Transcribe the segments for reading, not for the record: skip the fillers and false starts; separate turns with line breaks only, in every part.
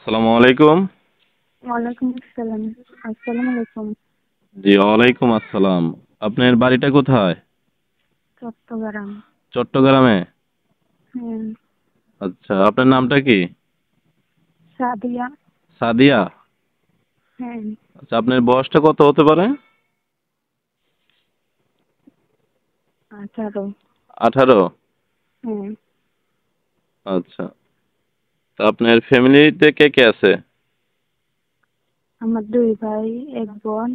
আসসালামু আলাইকুম।
ওয়ালাইকুম আসসালাম। আসসালামু আলাইকুম।
জি, ওয়ালাইকুম আসসালাম। আপনার বাড়িটা কোথায়?
চট্টগ্রাম।
চট্টগ্রামে।
হ্যাঁ।
আচ্ছা, আপনার নামটা কি?
সাদিয়া।
সাদিয়া।
হ্যাঁ।
আচ্ছা, আপনার বয়সটা কত হতে পারে?
18।
18।
হ্যাঁ।
আচ্ছা, তা আপনার ফ্যামিলিতে কে কে আছে?
আমার 2 ভাই, 1 বোন।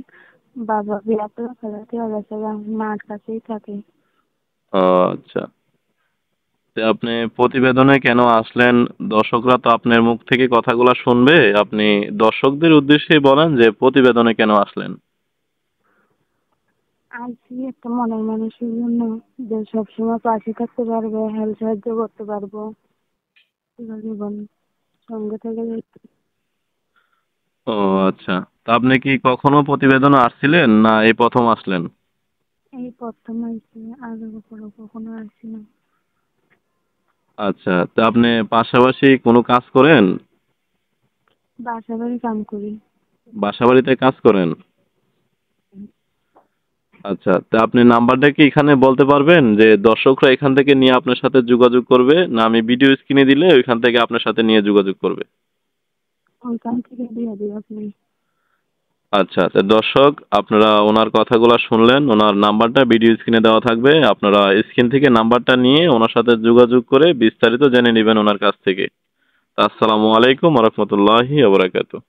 বাবা বিয়াতে ফেলাতে গেছে, মার কাছেই থাকে।
ও আচ্ছা, তা আপনি প্রতিবেদনে কেন আসলেন? দর্শকরা তো আপনার মুখ থেকে কথাগুলো শুনবে। আপনি দর্শকদের উদ্দেশ্যে বলেন যে প্রতিবেদনে কেন আসলেন।
আছি একটা মনের মানুষের জন্য, যে সবসময় পাশে থাকতে পারবে, হেল্প সাহায্য করতে পারবো। জীবন সঙ্গে থেকে যেতে।
ও আচ্ছা, তা আপনি কি কখনো প্রতিবেদনে আসছিলেন না এই প্রথম আসলেন?
এই প্রথম আইছি, আগে কখনো আসি না।
আচ্ছা, তা আপনি পাশাপাশি কোনো কাজ করেন?
বাসা বাড়ি কাম করি।
বাসাবাড়িতে কাজ করেন? আচ্ছা, তা আপনি নাম্বারটা কি এখানে বলতে পারবেন যে দর্শকরা এখান থেকে নিয়ে আপনার সাথে যোগাযোগ করবে, না আমি ভিডিও স্ক্রিনে দিলে ওইখান থেকে আপনার সাথে নিয়ে যোগাযোগ করবে?
ওইখান থেকে দিয়ে দিই আপনি।
আচ্ছা, তা দর্শক আপনারা ওনার কথাগুলো শুনলেন, ওনার নাম্বারটা ভিডিও স্ক্রিনে দেওয়া থাকবে, আপনারা স্ক্রিন থেকে নাম্বারটা নিয়ে ওনার সাথে যোগাযোগ করে বিস্তারিত জেনে নেবেন ওনার কাছ থেকে। তা আসসালামু আলাইকুম ওয়া রাহমাতুল্লাহি ওয়া বারাকাতুহু।